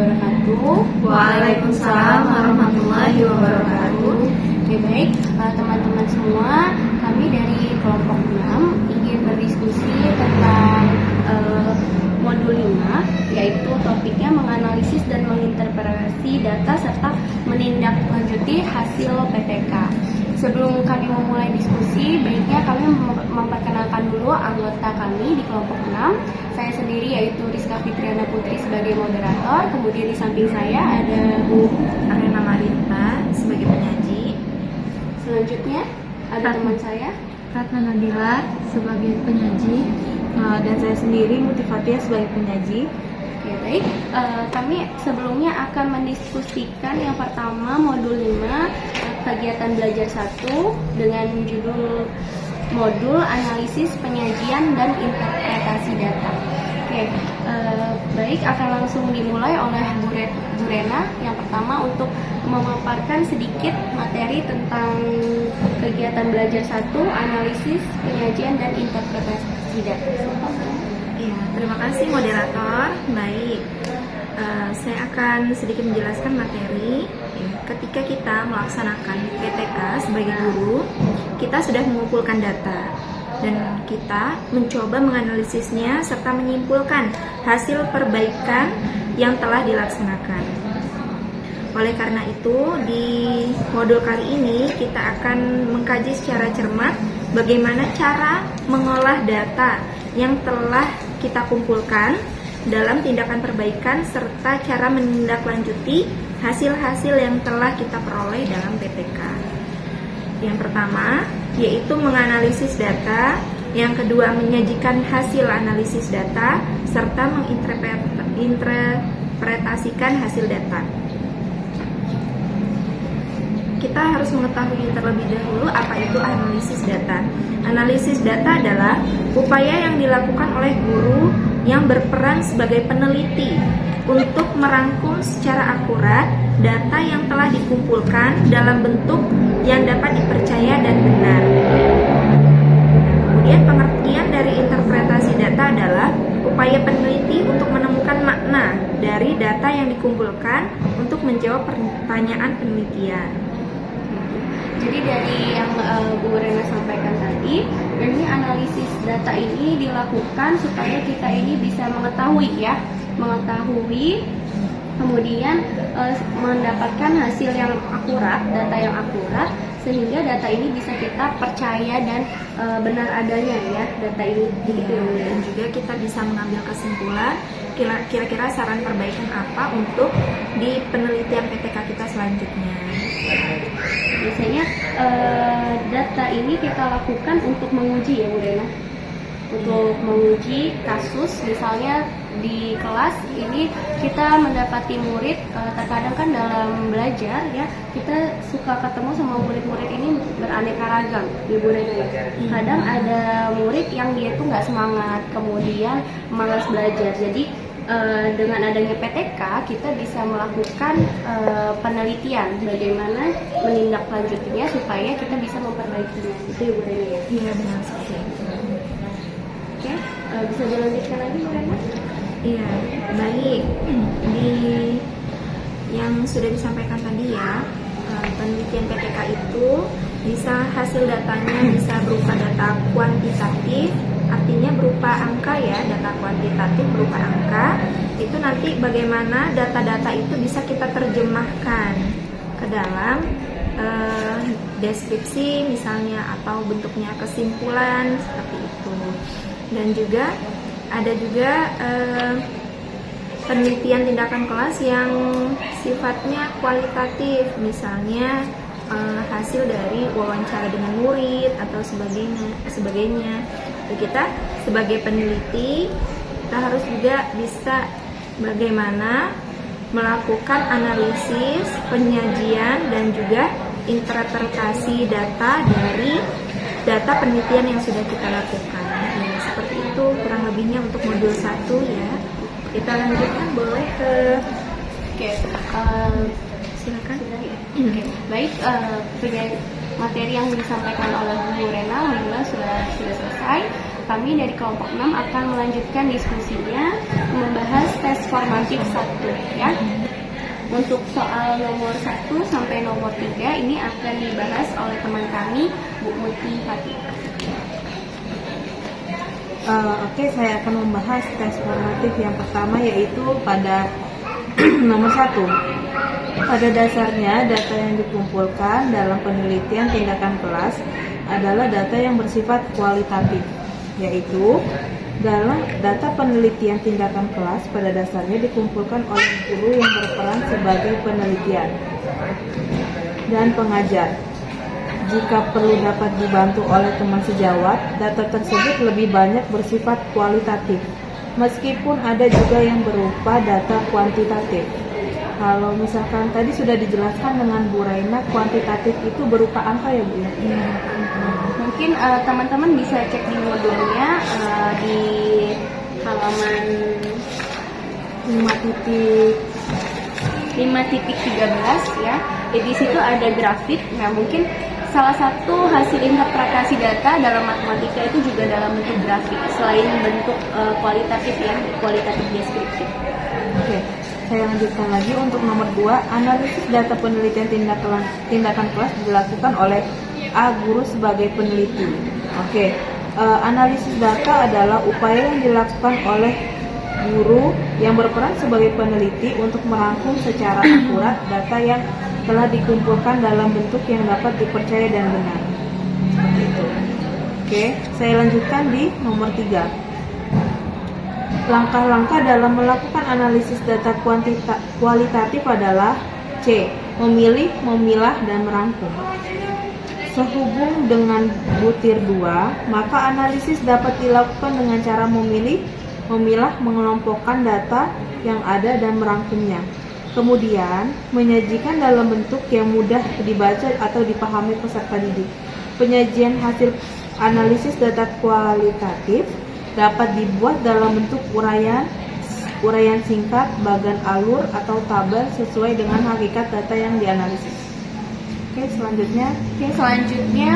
wabarakatuh. Waalaikumsalam warahmatullahi wabarakatuh. Oke, baik teman-teman semua, kami dari kelompok 6 ingin berdiskusi tentang modul 5, yaitu topiknya menganalisis dan menginterpretasi data serta menindaklanjuti hasil PTK. Sebelum kami memulai diskusi, baiknya kami memperkenalkan dulu anggota kami di kelompok 6. Saya sendiri yaitu Rizka Fitriana Putri sebagai moderator, kemudian di samping saya ada Bu Arena Marinta sebagai penyaji. Selanjutnya ada teman saya Ratna Nadila sebagai penyaji. Dan saya sendiri Mutifatia sebagai penyaji. Oke, baik. Kami sebelumnya akan mendiskusikan yang pertama modul 5, kegiatan belajar 1 dengan judul modul analisis, penyajian, dan interpretasi data. Oke, baik, akan langsung dimulai oleh Bu Rena. Yang pertama untuk memaparkan sedikit materi tentang kegiatan belajar 1, analisis, penyajian, dan interpretasi data. Ya, terima kasih moderator. Baik, saya akan sedikit menjelaskan materi. Ketika kita melaksanakan PTK sebagai guru, kita sudah mengumpulkan data dan kita mencoba menganalisisnya serta menyimpulkan hasil perbaikan yang telah dilaksanakan. Oleh karena itu, di modul kali ini kita akan mengkaji secara cermat bagaimana cara mengolah data yang telah kita kumpulkan dalam tindakan perbaikan serta cara menindaklanjuti hasil-hasil yang telah kita peroleh dalam PTK. Yang pertama yaitu menganalisis data, yang kedua menyajikan hasil analisis data, serta menginterpretasikan hasil data. Kita harus mengetahui terlebih dahulu apa itu analisis data. Analisis data adalah upaya yang dilakukan oleh guru yang berperan sebagai peneliti untuk merangkum secara akurat data yang telah dikumpulkan dalam bentuk yang dapat dipercaya dan benar. Kemudian pengertian dari interpretasi data adalah upaya peneliti untuk menemukan makna dari data yang dikumpulkan untuk menjawab pertanyaan penelitian. Jadi dari yang Bu Rena sampaikan tadi, ini analisis data ini dilakukan supaya kita ini bisa mengetahui, kemudian mendapatkan hasil yang akurat, data yang akurat, sehingga data ini bisa kita percaya dan benar adanya ya data ini. Dan juga kita bisa mengambil kesimpulan kira-kira saran perbaikan apa untuk di penelitian PTK kita selanjutnya. Biasanya data ini kita lakukan untuk menguji ya Bu Rena, untuk menguji kasus. Misalnya di kelas ini kita mendapati murid, terkadang kan dalam belajar ya kita suka ketemu sama murid-murid ini beraneka ragam ya Bu Rena ya. Kadang ada murid yang dia tuh nggak semangat, kemudian malas belajar. Jadi dengan adanya PTK kita bisa melakukan penelitian bagaimana menindaklanjutinya supaya kita bisa memperbaikinya. Itu ya Bu Rena ya. Iya, benar sekali. Oke, bisa dilanjutkan lagi Bu Rena? Iya, baik. Di yang sudah disampaikan tadi ya, penelitian PTK itu bisa hasil datanya bisa berupa data kuantitatif, artinya berupa angka ya, data kuantitatif berupa angka. Itu nanti bagaimana data-data itu bisa kita terjemahkan ke dalam deskripsi misalnya, atau bentuknya kesimpulan seperti itu. Dan juga ada juga penelitian tindakan kelas yang sifatnya kualitatif, misalnya hasil dari wawancara dengan murid atau sebagainya. Jadi kita sebagai peneliti kita harus juga bisa bagaimana melakukan analisis, penyajian, dan juga interpretasi data dari data penelitian yang sudah kita lakukan. Ya, seperti itu kurang lebihnya untuk modul 1 ya. Kita lanjutkan, boleh ke silakan. Oke, baik, materi yang disampaikan oleh Bu Rena alhamdulillah sudah selesai. kami dari kelompok 6 akan melanjutkan diskusinya membahas tes formatif 1 ya. Untuk soal nomor 1 sampai nomor 3 ini akan dibahas oleh teman kami, Bu Muti Fatih. Oke, saya akan membahas tes formatif yang pertama, yaitu pada nomor 1. Pada dasarnya, data yang dikumpulkan dalam penelitian tindakan kelas adalah data yang bersifat kualitatif, yaitu dalam data penelitian tindakan kelas pada dasarnya dikumpulkan oleh guru yang berperan sebagai penelitian dan pengajar. Jika perlu dapat dibantu oleh teman sejawat, data tersebut lebih banyak bersifat kualitatif, meskipun ada juga yang berupa data kuantitatif. Kalau misalkan tadi sudah dijelaskan dengan Bu Raina, kuantitatif itu berupa angka ya Bu? Mungkin teman-teman bisa cek di modulnya di halaman 5.13 ya. Di situ ada grafik. Nah, mungkin salah satu hasil interpretasi data dalam matematika itu juga dalam bentuk grafik, selain bentuk kualitatif ya, kualitatif deskriptif. Oke, saya lanjutkan lagi untuk nomor 2. Analisis data penelitian tindakan kelas dilakukan oleh A, guru sebagai peneliti. Oke, analisis data adalah upaya yang dilakukan oleh guru yang berperan sebagai peneliti untuk merangkum secara akurat data yang telah dikumpulkan dalam bentuk yang dapat dipercaya dan benar. Seperti itu. Oke, saya lanjutkan di nomor 3. Langkah-langkah dalam melakukan analisis data kualitatif adalah C. Memilih, memilah, dan merangkum. Sehubung dengan butir 2, maka analisis dapat dilakukan dengan cara memilih, memilah, mengelompokkan data yang ada dan merangkumnya. Kemudian, menyajikan dalam bentuk yang mudah dibaca atau dipahami peserta didik. Penyajian hasil analisis data kualitatif dapat dibuat dalam bentuk uraian singkat, bagan alur, atau tabel sesuai dengan hakikat data yang dianalisis. Oke, selanjutnya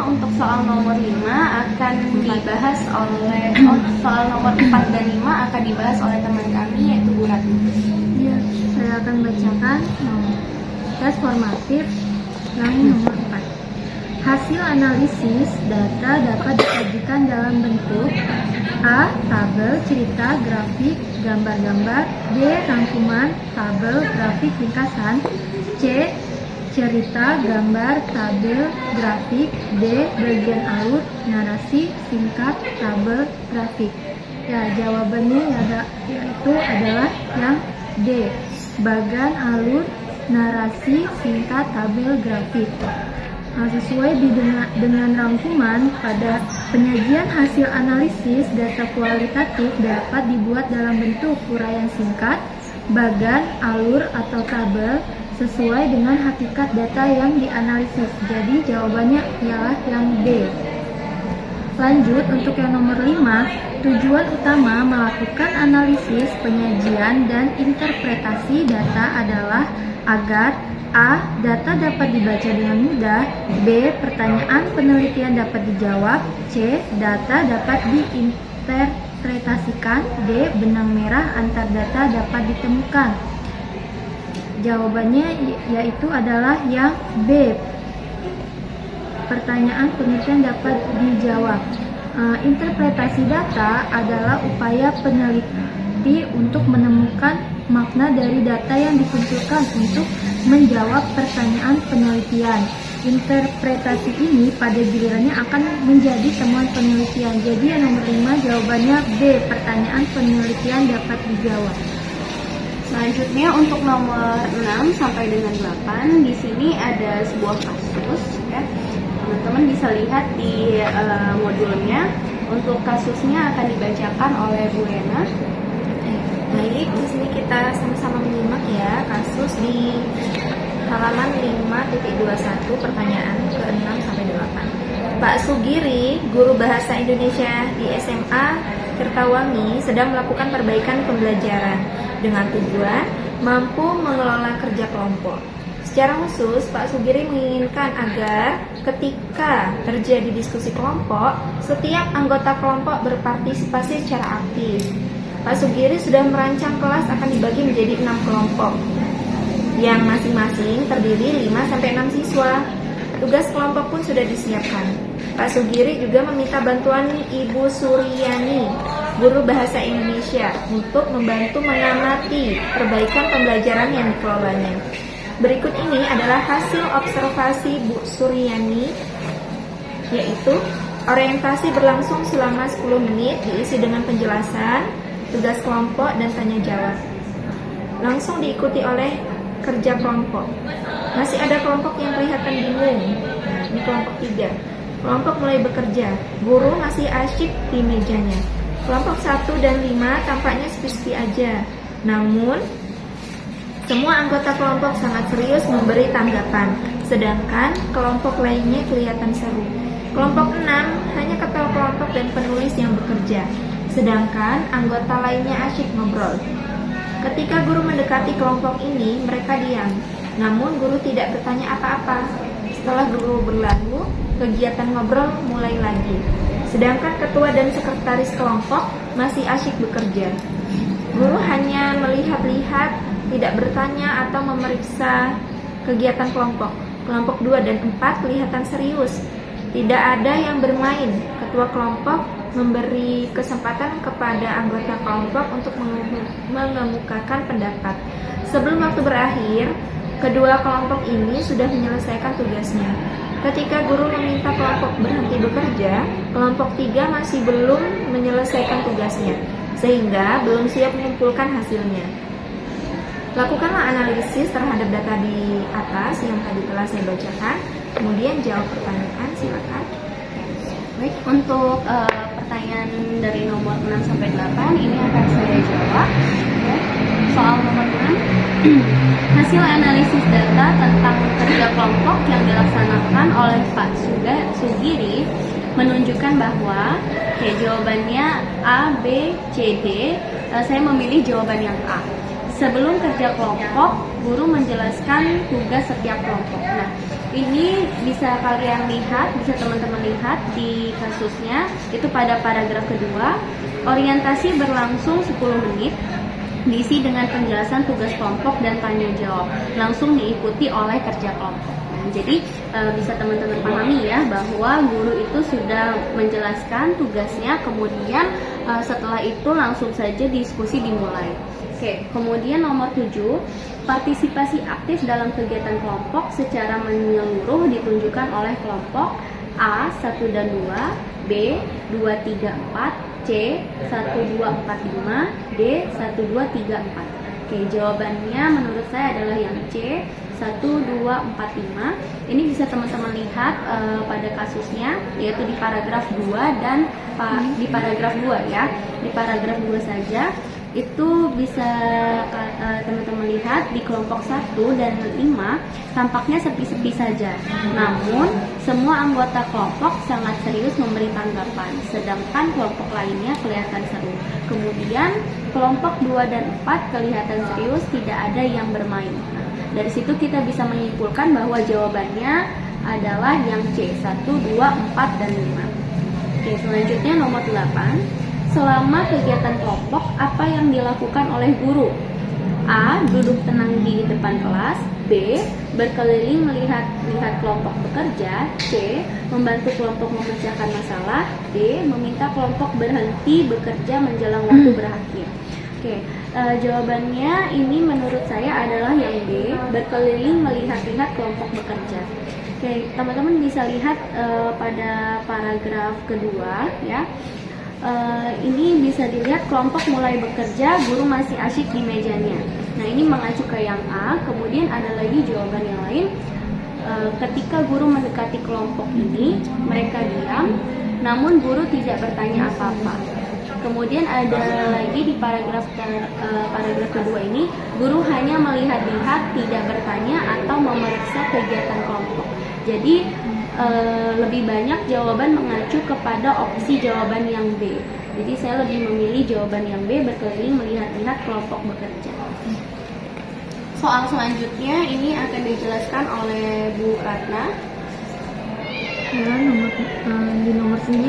Untuk soal nomor 5 akan dibahas oleh soal nomor 4 dan 5 akan dibahas oleh teman kami, yaitu Bu Ratna. Ya, saya akan bacakan tes formatif yang nomor 4. Hasil analisis data dapat disajikan dalam bentuk A. Tabel, cerita, grafik, gambar-gambar. B. Rangkuman, tabel, grafik, ringkasan. C. Cerita, gambar, tabel, grafik. D. Bagian alur, narasi, singkat, tabel, grafik. Ya, jawabannya yaitu adalah yang D. Bagan alur, narasi, singkat, tabel, grafik. Sesuai dengan rangkuman, pada penyajian hasil analisis data kualitatif dapat dibuat dalam bentuk uraian singkat, bagan, alur, atau tabel sesuai dengan hakikat data yang dianalisis. Jadi jawabannya ialah yang D. Lanjut untuk yang nomor 5, tujuan utama melakukan analisis, penyajian, dan interpretasi data adalah agar A. Data dapat dibaca dengan mudah. B. Pertanyaan penelitian dapat dijawab. C. Data dapat diinterpretasikan. D. Benang merah antar data dapat ditemukan. Jawabannya yaitu adalah yang B. Pertanyaan penelitian dapat dijawab. Interpretasi data adalah upaya peneliti untuk menemukan makna dari data yang dikumpulkan untuk menjawab pertanyaan penelitian. Interpretasi ini pada gilirannya akan menjadi temuan penelitian. Jadi yang nomor 5 jawabannya B. Pertanyaan penelitian dapat dijawab. Selanjutnya untuk nomor 6 sampai dengan 8, di sini ada sebuah kasus ya. Teman-teman bisa lihat di modulnya. Untuk kasusnya akan dibacakan oleh Bu Rena. Baik, di sini kita sama-sama menyimak ya kasus di halaman 5.21 pertanyaan ke-6 sampai 8. Pak Sugiri, guru bahasa Indonesia di SMA Tirtawangi, sedang melakukan perbaikan pembelajaran dengan tujuan mampu mengelola kerja kelompok. Secara khusus, Pak Sugiri menginginkan agar ketika terjadi diskusi kelompok, setiap anggota kelompok berpartisipasi secara aktif. Pak Sugiri sudah merancang kelas akan dibagi menjadi 6 kelompok, yang masing-masing terdiri 5-6 siswa. Tugas kelompok pun sudah disiapkan. Pak Sugiri juga meminta bantuan Ibu Suryani, guru bahasa Indonesia, untuk membantu mengamati perbaikan pembelajaran yang dikelolanya. Berikut ini adalah hasil observasi Bu Suryani, yaitu orientasi berlangsung selama 10 menit diisi dengan penjelasan, tugas kelompok, dan tanya jawab. Langsung diikuti oleh kerja kelompok. Masih ada kelompok yang kelihatan bingung. Nah, ini kelompok 3. Kelompok mulai bekerja. Guru masih asyik di mejanya. Kelompok 1 dan 5 tampaknya sepi-sepi aja. Namun semua anggota kelompok sangat serius memberi tanggapan, sedangkan kelompok lainnya kelihatan seru. Kelompok 6 hanya ketua kelompok dan penulis yang bekerja, sedangkan anggota lainnya asyik ngobrol. Ketika guru mendekati kelompok ini, mereka diam. Namun guru tidak bertanya apa-apa. Setelah guru berlalu, kegiatan ngobrol mulai lagi. Sedangkan ketua dan sekretaris kelompok masih asyik bekerja. Guru hanya melihat-lihat, tidak bertanya atau memeriksa kegiatan kelompok. Kelompok 2 dan 4 kelihatan serius. Tidak ada yang bermain. Ketua kelompok memberi kesempatan kepada anggota kelompok untuk mengemukakan pendapat. Sebelum waktu berakhir, kedua kelompok ini sudah menyelesaikan tugasnya. Ketika guru meminta kelompok berhenti bekerja, kelompok 3 masih belum menyelesaikan tugasnya, sehingga belum siap mengumpulkan hasilnya. Lakukanlah analisis terhadap data di atas yang tadi telah saya bacakan, kemudian jawab pertanyaan, silakan. Baik, untuk pertanyaan dari nomor 6 sampai 8 ini akan saya jawab. Ya. Soal nomor 6, hasil analisis data tentang kerja kelompok yang dilaksanakan oleh Pak Sugiri menunjukkan bahwa jawabannya A, B, C, D. Saya memilih jawaban yang A. Sebelum kerja kelompok, guru menjelaskan tugas setiap kelompok. Nah, ini bisa kalian lihat, bisa teman-teman lihat di kasusnya, itu pada paragraf kedua, orientasi berlangsung 10 menit, diisi dengan penjelasan tugas kelompok dan tanya jawab, langsung diikuti oleh kerja kelompok. Nah, jadi bisa teman-teman pahami ya, bahwa guru itu sudah menjelaskan tugasnya, kemudian setelah itu langsung saja diskusi dimulai. Oke, kemudian nomor 7, partisipasi aktif dalam kegiatan kelompok secara menyeluruh ditunjukkan oleh kelompok A 1 dan 2, B 2, 3, 4, C 1, 2, 4, 5, D 1, 2, 3, 4. Oke, jawabannya menurut saya adalah yang C 1, 2, 4, 5. Ini bisa teman-teman lihat pada kasusnya, yaitu di paragraf 2 dan di paragraf 2 ya. Di paragraf 2 saja itu bisa teman-teman lihat di kelompok 1 dan 5 tampaknya sepi-sepi saja. Namun semua anggota kelompok sangat serius memberi tanggapan, sedangkan kelompok lainnya kelihatan seru. Kemudian kelompok 2 dan 4 kelihatan serius, tidak ada yang bermain. Dari situ kita bisa menyimpulkan bahwa jawabannya adalah yang C 1, 2, 4, dan 5. Oke, selanjutnya nomor 8. Selama kegiatan kelompok, apa yang dilakukan oleh guru? A. Duduk tenang di depan kelas. B. Berkeliling melihat kelompok bekerja. C. Membantu kelompok memecahkan masalah. D. Meminta kelompok berhenti bekerja menjelang waktu berakhir. Oke, jawabannya ini menurut saya adalah yang B. Berkeliling melihat kelompok bekerja. Oke, teman-teman bisa lihat pada paragraf kedua ya. Ini bisa dilihat kelompok mulai bekerja, guru masih asyik di mejanya. Nah, ini mengacu ke yang A. Kemudian ada lagi jawaban yang lain. Ketika guru mendekati kelompok ini, mereka diam, namun guru tidak bertanya apa-apa. Kemudian ada lagi di paragraf kedua ini, guru hanya melihat-lihat, tidak bertanya atau memeriksa kegiatan kelompok. Jadi lebih banyak jawaban mengacu kepada opsi jawaban yang B. Jadi saya lebih memilih jawaban yang B, berkeliling melihat-lihat kelompok bekerja. soal selanjutnya ini akan dijelaskan oleh Bu Ratna. Ya, di nomor 9,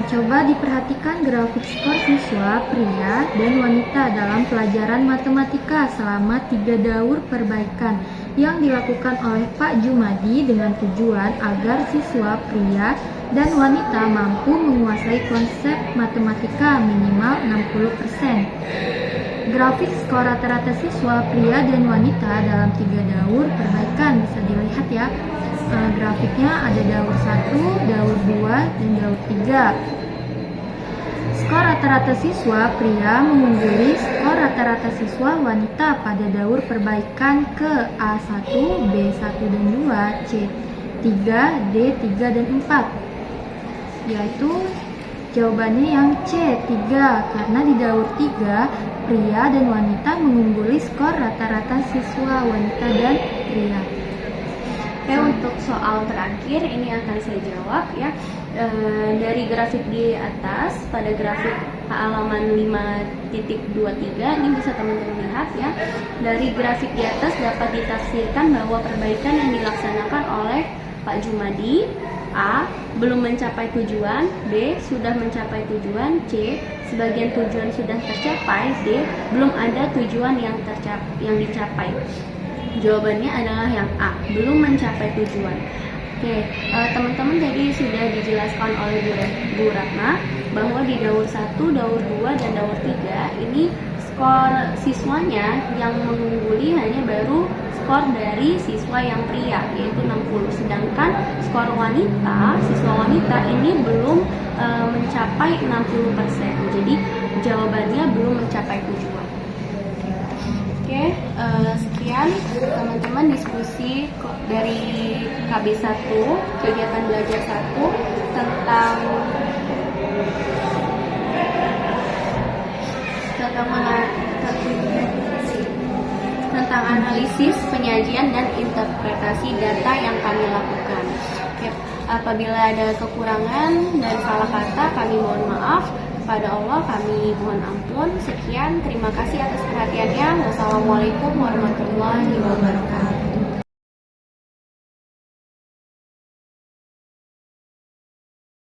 coba diperhatikan grafik skor siswa pria dan wanita dalam pelajaran matematika selama 3 daur perbaikan yang dilakukan oleh Pak Jumadi dengan tujuan agar siswa pria dan wanita mampu menguasai konsep matematika minimal 60%. Grafik skor rata-rata siswa pria dan wanita dalam 3 daur perbaikan bisa dilihat ya. Grafiknya ada daur 1, daur 2, dan daur 3. Skor rata-rata siswa pria mengungguli skor rata-rata siswa wanita pada daur perbaikan ke A1, B1 dan 2, C3, D3 dan 4. Yaitu jawabannya yang C3 karena di daur 3 pria dan wanita mengungguli skor rata-rata siswa wanita dan pria. Oke, untuk soal terakhir ini akan saya jawab ya. Dari grafik di atas pada grafik halaman 5.23 ini bisa teman-teman lihat ya. Dari grafik di atas dapat ditafsirkan bahwa perbaikan yang dilaksanakan oleh Pak Jumadi A. belum mencapai tujuan, B. sudah mencapai tujuan, C. sebagian tujuan sudah tercapai, D. belum ada tujuan yang dicapai. Jawabannya adalah yang A, belum mencapai tujuan. Oke, teman-teman tadi sudah dijelaskan oleh Bu Ratna bahwa di daur 1, daur 2, dan daur 3 ini skor siswanya yang mengungguli hanya baru skor dari siswa yang pria yaitu 60, sedangkan skor siswa wanita ini belum mencapai 60%. Jadi jawabannya belum mencapai tujuan. Oke, sekian teman-teman diskusi dari KB1 kegiatan belajar 1 tentang analisis, penyajian, dan interpretasi data yang kami lakukan. Oke, apabila ada kekurangan dan salah kata kami mohon maaf. Pada Allah kami mohon ampun. Sekian, terima kasih atas perhatiannya. Wassalamualaikum warahmatullahi wabarakatuh.